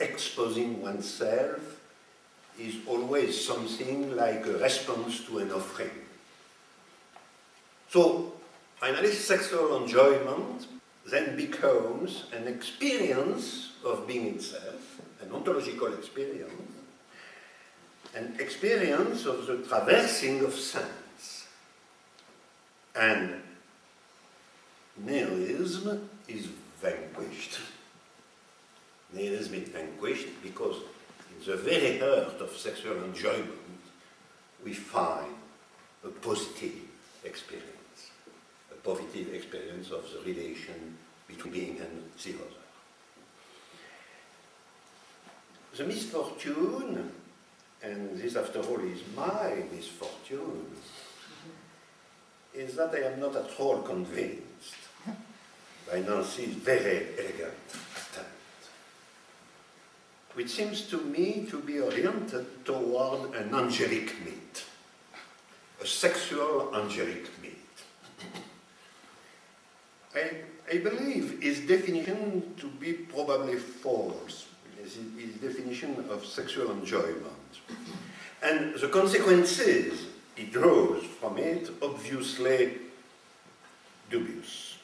exposing oneself is always something like a response to an offering. So, finally, sexual enjoyment then becomes an experience of being itself, an ontological experience, an experience of the traversing of sense. And nihilism is vanquished. Nihilism is vanquished because in the very heart of sexual enjoyment we find a positive experience. A positive experience of the relation between being and the other. The misfortune, and this after all is my misfortune, is that I am not at all convinced by Nancy's very elegant attempt, which seems to me to be oriented toward an angelic myth, a sexual angelic myth. I believe his definition to be probably false, his definition of sexual enjoyment. And the consequences he draws from it, obviously dubious.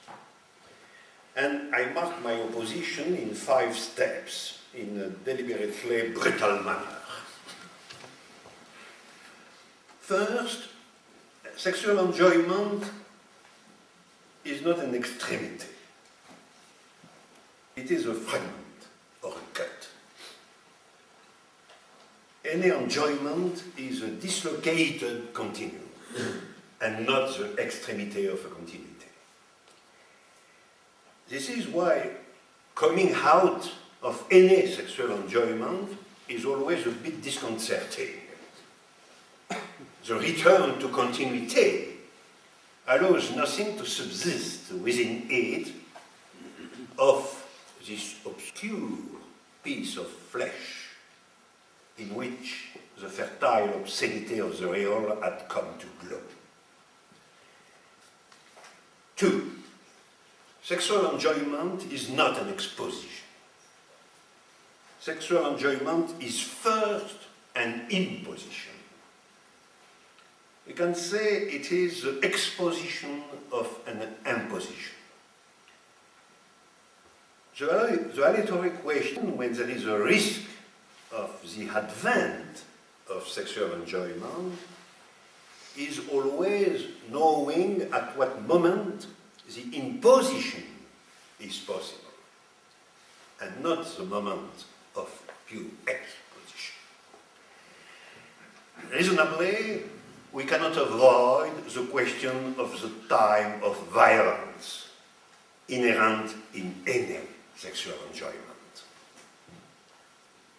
And I mark my opposition in 5 steps, in a deliberately brutal manner. First, sexual enjoyment is not an extremity. It is a fragment or a cut. Any enjoyment is a dislocated continuum and not the extremity of a continuity. This is why coming out of any sexual enjoyment is always a bit disconcerting. The return to continuity allows nothing to subsist within it of this obscure piece of flesh in which the fertile obscenity of the real had come to glow. 2. Sexual enjoyment is not an exposition. Sexual enjoyment is first an imposition. We can say it is the exposition of an imposition. The aleatory question, when there is a risk of the advent of sexual enjoyment, is always knowing at what moment the imposition is possible, and not the moment of pure exposition. Reasonably, we cannot avoid the question of the time of violence inherent in any sexual enjoyment,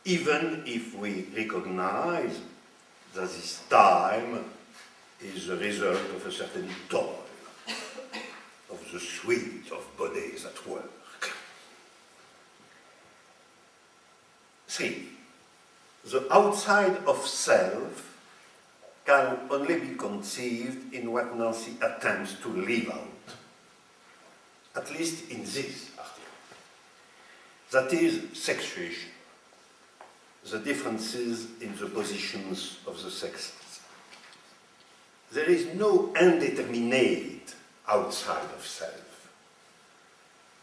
even if we recognize that this time is the result of a certain toil, of the sweat of bodies at work. 3. The outside of self can only be conceived in what Nancy attempts to leave out, at least in this article. That is sexuation, the differences in the positions of the sexes. There is no indeterminate outside of self,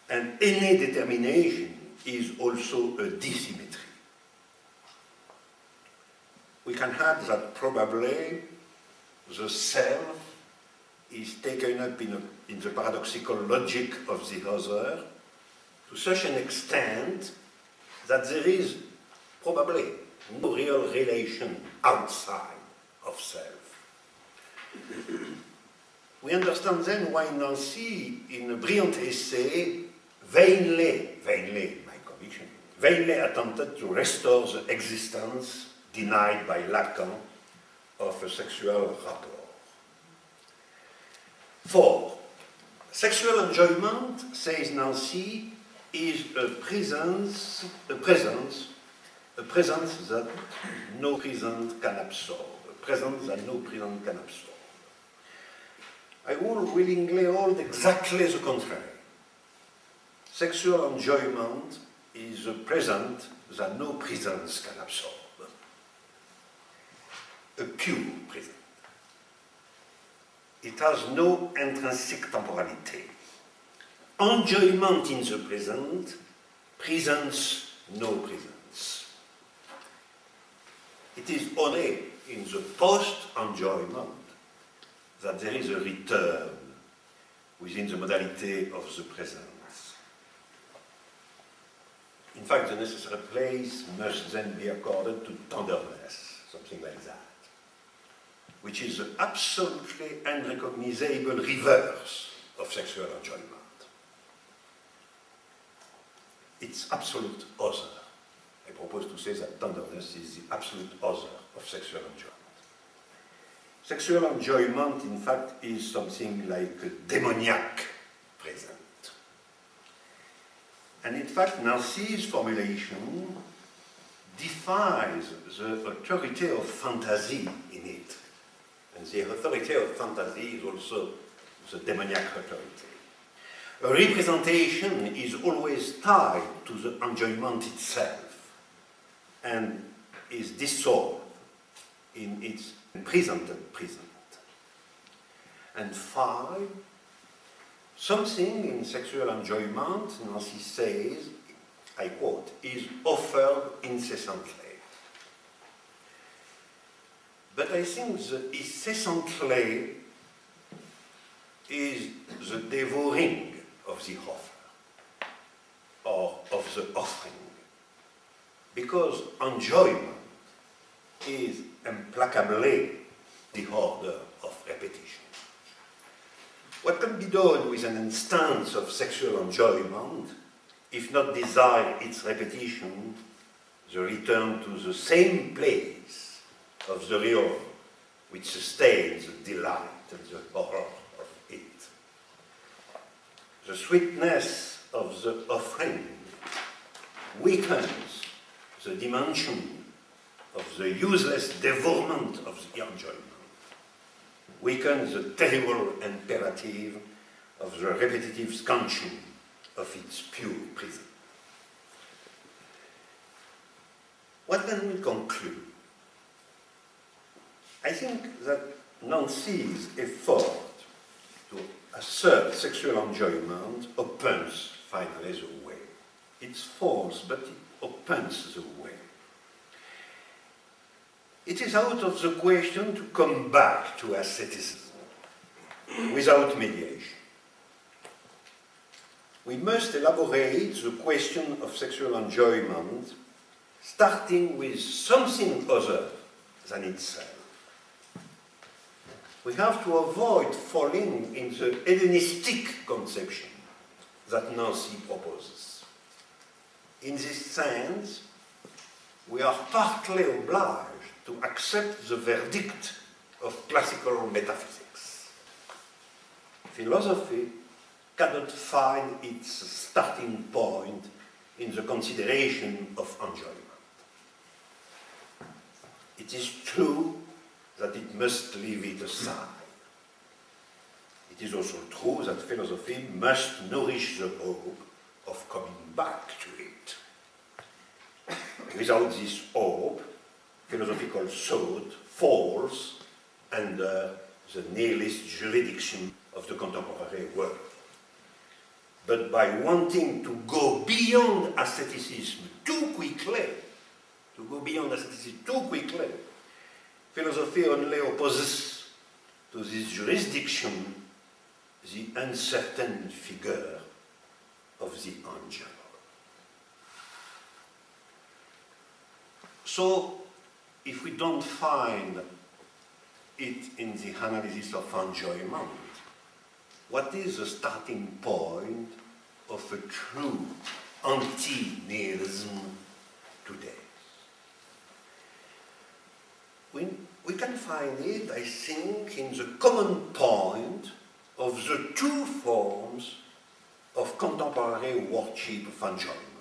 and any determination is also a dissymmetry. We can add that probably the self is taken up in the paradoxical logic of the other to such an extent that there is probably no real relation outside of self. We understand then why Nancy, in a brilliant essay, vainly, my conviction, vainly attempted to restore the existence denied by Lacan of a sexual rapport. 4. Sexual enjoyment, says Nancy, is a presence that no present can absorb, a presence that no present can absorb. I will willingly hold exactly the contrary. Sexual enjoyment is a present that no presence can absorb. A pure present. It has no intrinsic temporality. Enjoyment in the present presents no presence. It is only in the post-enjoyment that there is a return within the modality of the presence. In fact, the necessary place must then be accorded to tenderness, something like that, which is the absolutely unrecognizable reverse of sexual enjoyment. It's absolute other. I propose to say that tenderness is the absolute other of sexual enjoyment. Sexual enjoyment, in fact, is something like a demoniac present. And in fact, Nancy's formulation defies the authority of fantasy in it. And the authority of fantasy is also the demoniac authority. A representation is always tied to the enjoyment itself and is dissolved in its presented present. And 5, something in sexual enjoyment, Nancy says, I quote, is offered incessantly. But I think the incessantly is the devouring of the offer, or of the offering, because enjoyment is implacably the order of repetition. What can be done with an instance of sexual enjoyment, if not desire its repetition, the return to the same place of the real, which sustains the delight and the horror of it? The sweetness of the offering weakens the dimension of the useless devourment of the enjoyment, weakens the terrible imperative of the repetitive scansion of its pure prison. What can we conclude? I think that Nancy's effort to assert sexual enjoyment opens finally the way. It's false, but it opens the way. It is out of the question to come back to asceticism without mediation. We must elaborate the question of sexual enjoyment starting with something other than itself. We have to avoid falling in the Hellenistic conception that Nancy proposes. In this sense, we are partly obliged to accept the verdict of classical metaphysics. Philosophy cannot find its starting point in the consideration of enjoyment. It is true that it must leave it aside. It is also true that philosophy must nourish the hope of coming back to it. Without this hope, philosophical thought falls under the nihilist jurisdiction of the contemporary world. But by wanting to go beyond asceticism too quickly, philosophy only opposes to this jurisdiction the uncertain figure of the angel. So, if we don't find it in the analysis of enjoyment, what is the starting point of a true anti-nihilism today? We can find it, I think, in the common point of the two forms of contemporary worship of enjoyment.